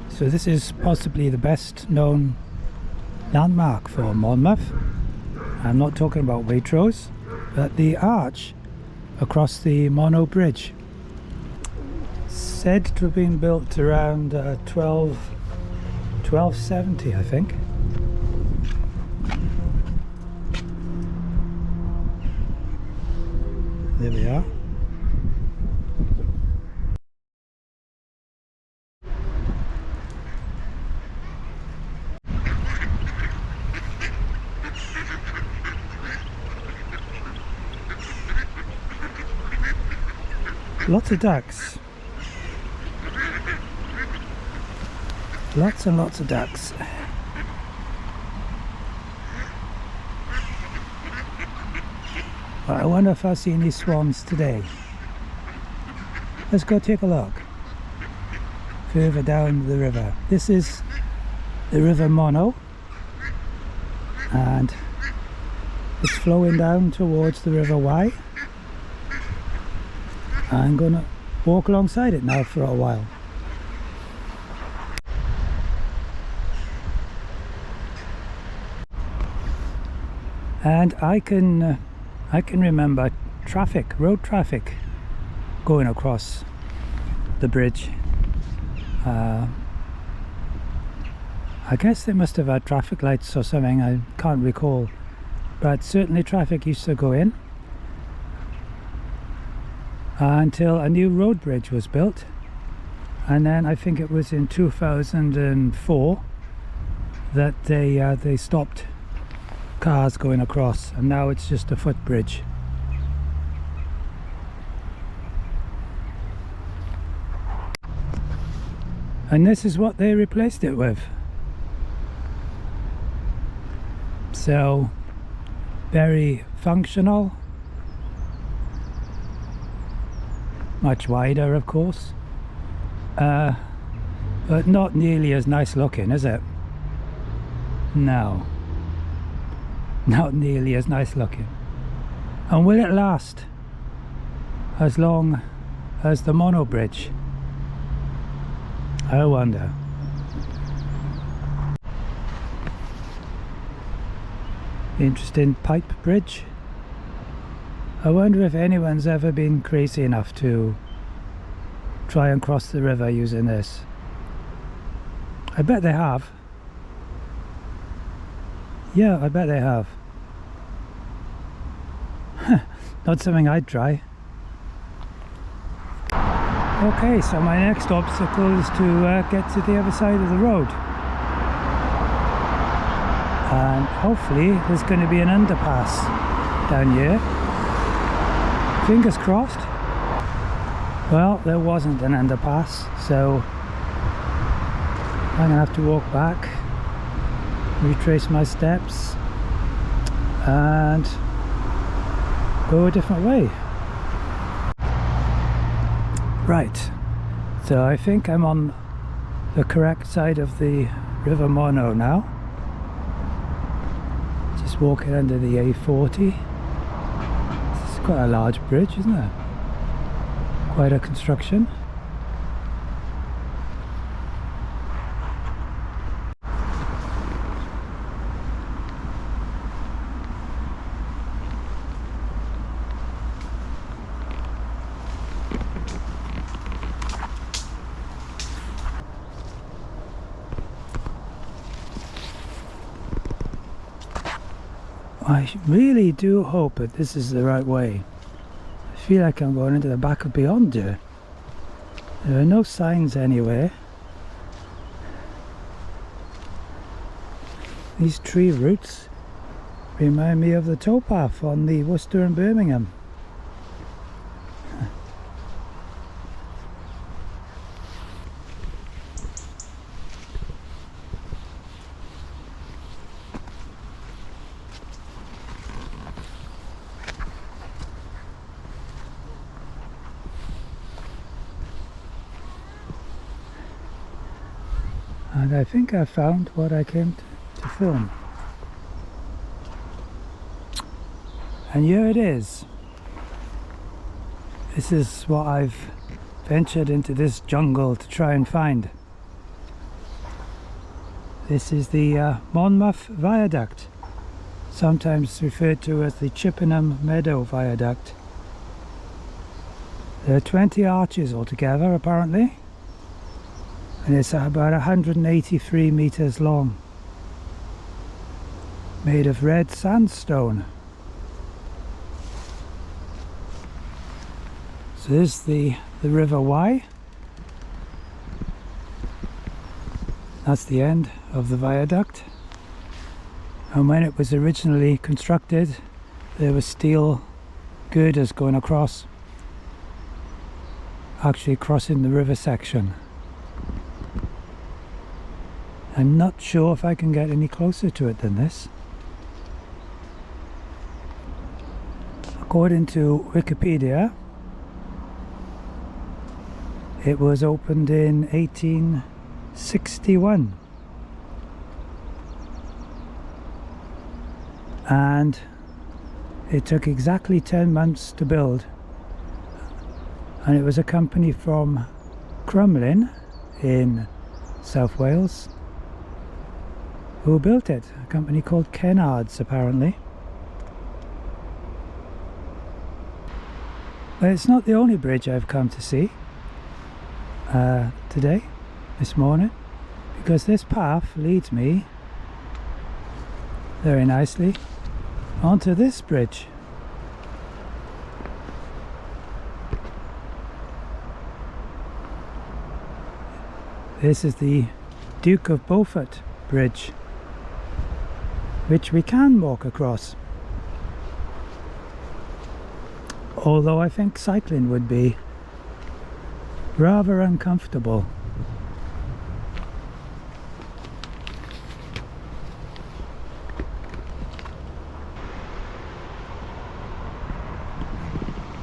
So this is possibly the best known landmark for Monmouth. I'm not talking about Waitrose, but the arch across the Monmouth Bridge. Said to have been built around 1270, I think. There we are. Lots of ducks. Lots and lots of ducks. I wonder if I'll see any swans today. Let's go take a look. Further down the river. This is the River Monmouth, and it's flowing down towards the River Wye. I'm gonna walk alongside it now for a while. And I can remember road traffic going across the bridge. I guess they must have had traffic lights or something, I can't recall, but certainly traffic used to go in until a new road bridge was built, and then I think it was in 2004 that they stopped cars going across, and now it's just a footbridge. And this is what they replaced it with. So very functional, much wider of course, but not nearly as nice looking, is it? No, not nearly as nice looking. And will it last as long as the Monmouth Bridge? I wonder. Interesting pipe bridge. I wonder if anyone's ever been crazy enough to try and cross the river using this. I bet they have. Yeah, I bet they have. Not something I'd try. Okay, so my next obstacle is to get to the other side of the road. And hopefully there's going to be an underpass down here. Fingers crossed. Well, there wasn't an underpass, so I'm going to have to walk back, retrace my steps, and go a different way. Right, so I think I'm on the correct side of the River Monmouth now. Just walking under the A40. It's quite a large bridge, isn't it? Quite a construction. I really do hope that this is the right way. I feel like I'm going into the back of beyond here. There are no signs anywhere. These tree roots remind me of the towpath on the Worcester and Birmingham. And I think I found what I came to film. And here it is. This is what I've ventured into this jungle to try and find. This is the Monmouth viaduct, sometimes referred to as the Chippenham Meadow viaduct. There are 20 arches altogether apparently, and it's about 183 meters long, made of red sandstone. So this is the River Wye. That's the end of the viaduct. And when it was originally constructed, there were steel girders going across, actually crossing the river section. I'm not sure if I can get any closer to it than this. According to Wikipedia, it was opened in 1861, and it took exactly 10 months to build, and it was a company from Crumlin in South Wales who built it, a company called Kennards apparently. But it's not the only bridge I've come to see this morning, because this path leads me very nicely onto this bridge. This is the Duke of Beaufort Bridge, which we can walk across, although I think cycling would be rather uncomfortable.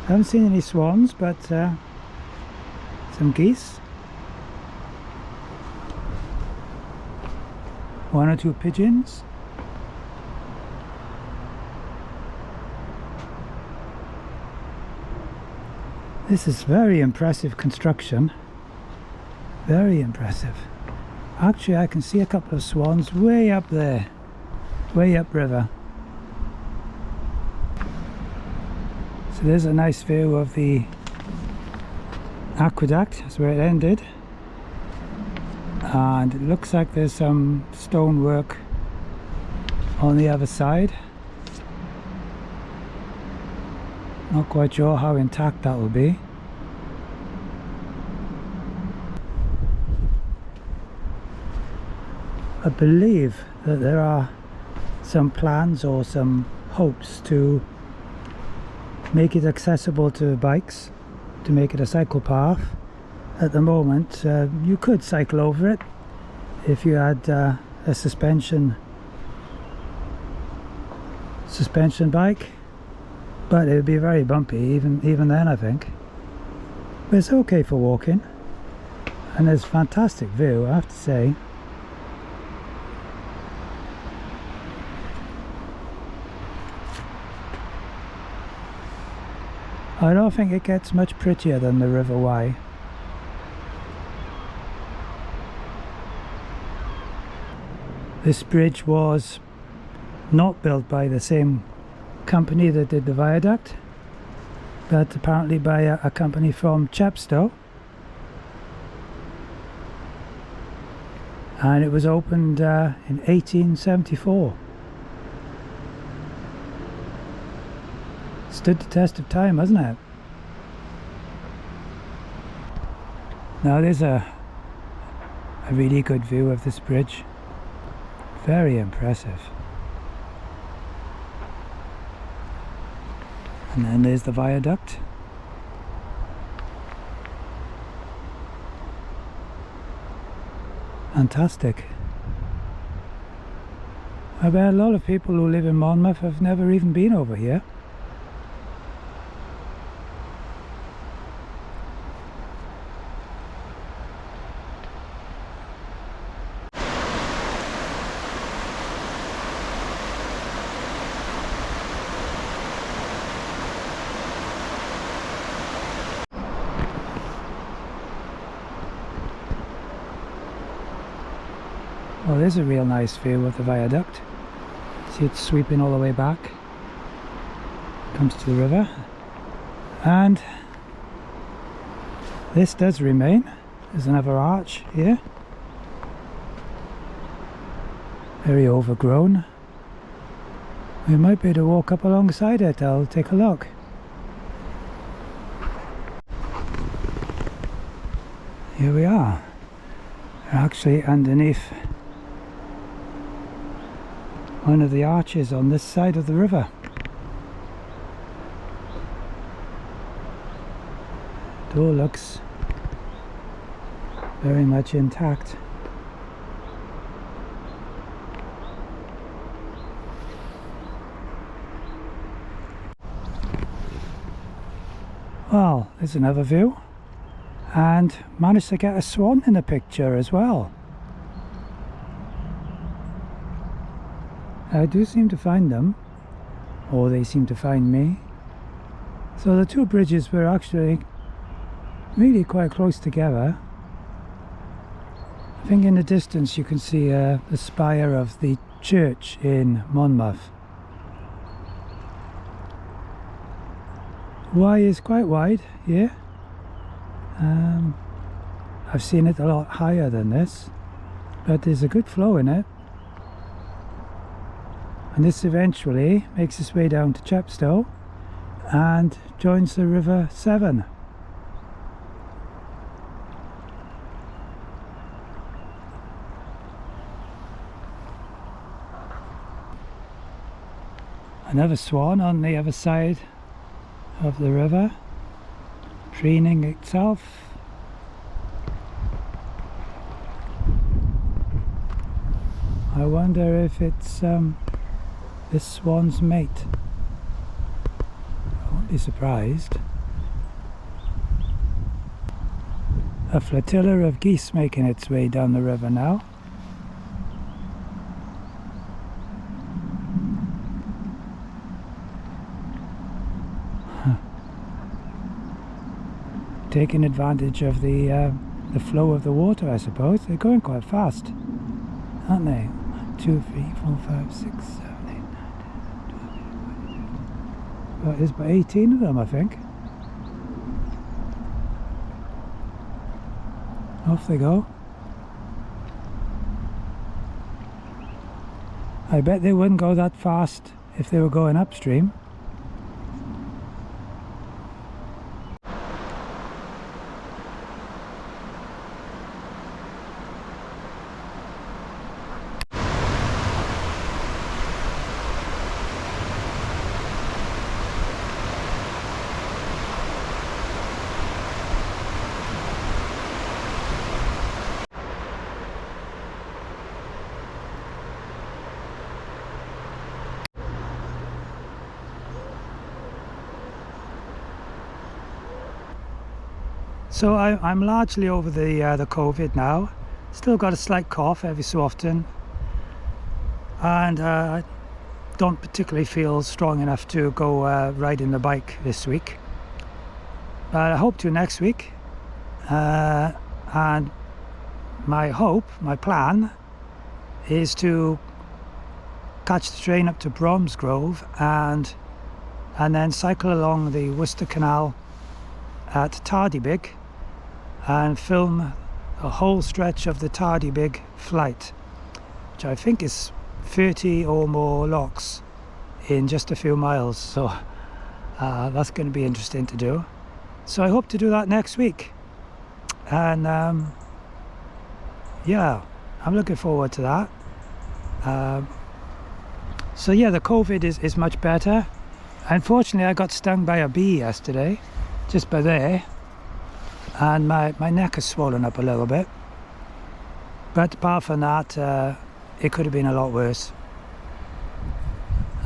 I haven't seen any swans, but some geese, one or two pigeons. This is very impressive construction, very impressive. Actually, I can see a couple of swans way up there, way upriver. So there's a nice view of the aqueduct. That's where it ended, and it looks like there's some stonework on the other side. Not quite sure how intact that will be. I believe that there are some plans or some hopes to make it accessible to bikes, to make it a cycle path. At the moment, you could cycle over it if you had a suspension bike, but it would be very bumpy even then, I think. But it's okay for walking, and there's a fantastic view, I have to say. I don't think it gets much prettier than the River Wye. This bridge was not built by the same company that did the viaduct, but apparently by a company from Chepstow, and it was opened in 1874. Stood the test of time, hasn't it? Now there's a really good view of this bridge Very impressive. And then there's the viaduct. Fantastic. I bet a lot of people who live in Monmouth have never even been over here. Well, there's a real nice view of the viaduct. See, it's sweeping all the way back. Comes to the river. And this does remain. There's another arch here. Very overgrown. We might be able to walk up alongside it. I'll take a look. Here we are. We're actually underneath one of the arches on this side of the river. Door looks very much intact. Well, there's another view, and managed to get a swan in the picture as well. I do seem to find them, or they seem to find me. So the two bridges were actually really quite close together. I think in the distance you can see the spire of the church in Monmouth. Wye is quite wide here. I've seen it a lot higher than this, but there's a good flow in it. And this eventually makes its way down to Chepstow and joins the River Severn. Another swan on the other side of the river, preening itself. I wonder if it's this swan's mate. I won't be surprised. A flotilla of geese making its way down the river now. Taking advantage of the flow of the water, I suppose. They're going quite fast, aren't they? 1, 2, 3, 4, 5, 6, 7, 8, 9, 10, 12. Well, there's about 18 of them, I think. Off they go. I bet they wouldn't go that fast if they were going upstream. So I'm largely over the COVID now. Still got a slight cough every so often, and I don't particularly feel strong enough to go riding the bike this week. But I hope to next week. And my plan is to catch the train up to Bromsgrove and then cycle along the Worcester Canal at Tardybig and film a whole stretch of the Tardybig flight, which I think is 30 or more locks in just a few miles. So that's going to be interesting to do. So I hope to do that next week, and yeah, I'm looking forward to that. So yeah, the COVID is much better. Unfortunately, I got stung by a bee yesterday, just by there, and my neck is swollen up a little bit. But apart from that, it could have been a lot worse.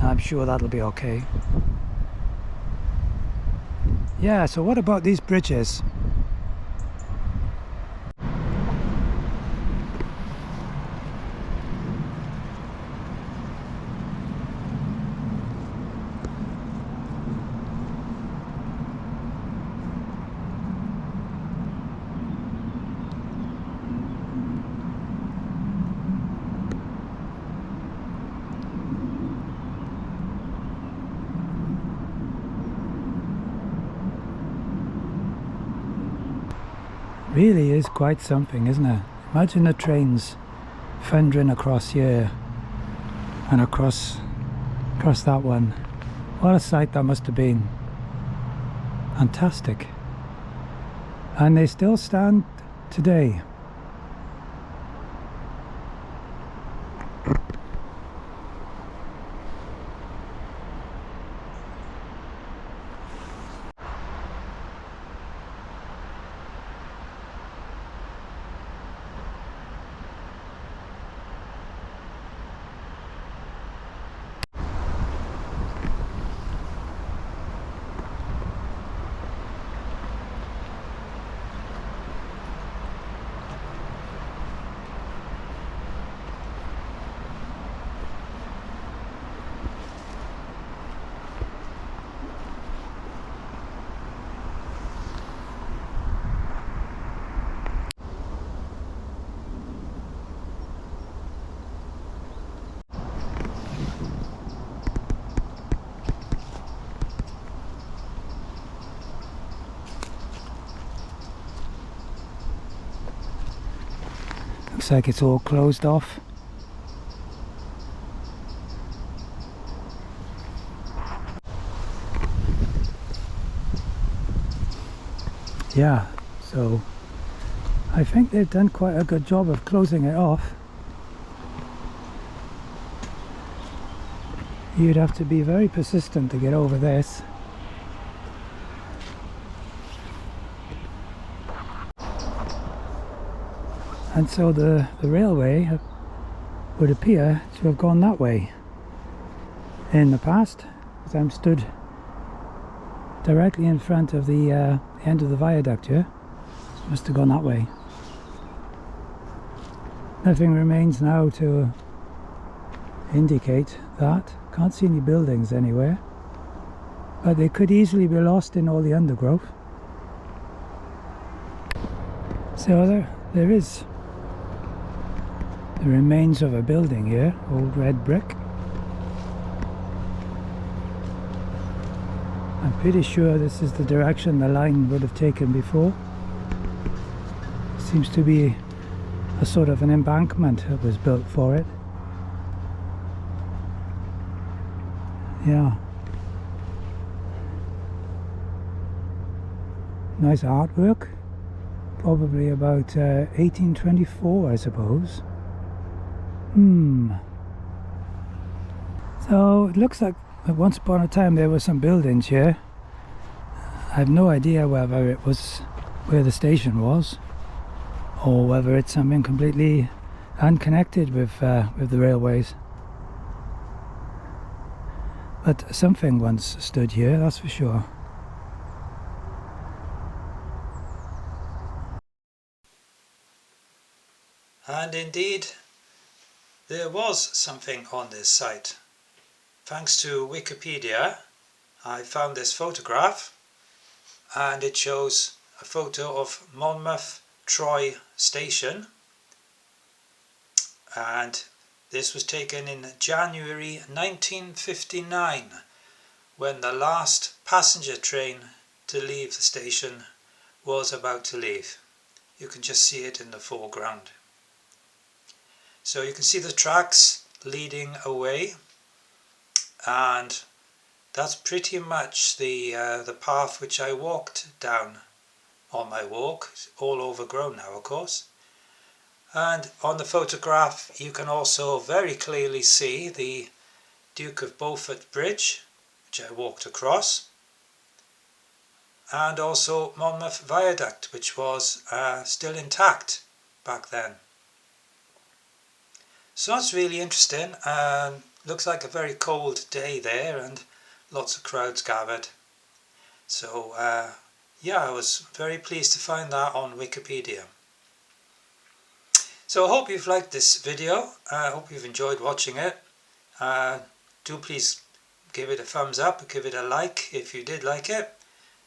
I'm sure that'll be okay. Yeah, so what about these bridges? Really is quite something, isn't it? Imagine the trains thundering across here and across that one. What a sight that must have been. Fantastic. And they still stand today. Looks like it's all closed off. Yeah, so I think they've done quite a good job of closing it off. You'd have to be very persistent to get over this. And so the railway would appear to have gone that way in the past, as I'm stood directly in front of the end of the viaduct here. It must have gone that way. Nothing remains now to indicate that. Can't see any buildings anywhere, but they could easily be lost in all the undergrowth. So there is the remains of a building here, old red brick. I'm pretty sure this is the direction the line would have taken before. Seems to be a sort of an embankment that was built for it. Yeah. Nice artwork. Probably about 1824, I suppose. So it looks like once upon a time there were some buildings here. I have no idea whether it was where the station was, or whether it's something completely unconnected with the railways. But something once stood here, that's for sure. And indeed, there was something on this site. Thanks to Wikipedia, I found this photograph, and it shows a photo of Monmouth Troy Station, and this was taken in January 1959, when the last passenger train to leave the station was about to leave. You can just see it in the foreground. So you can see the tracks leading away, and that's pretty much the path which I walked down on my walk. It's all overgrown now, of course. And on the photograph you can also very clearly see the Duke of Beaufort Bridge, which I walked across, and also Monmouth viaduct, which was still intact back then. So that's really interesting, and looks like a very cold day there and lots of crowds gathered. So yeah, I was very pleased to find that on Wikipedia. So I hope you've liked this video. I hope you've enjoyed watching it. Do please give it a thumbs up, give it a like if you did like it.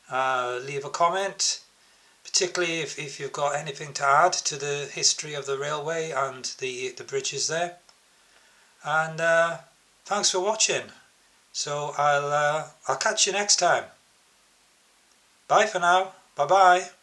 Leave a comment, particularly if you've got anything to add to the history of the railway and the bridges there. And thanks for watching. So I'll catch you next time. Bye for now. Bye bye.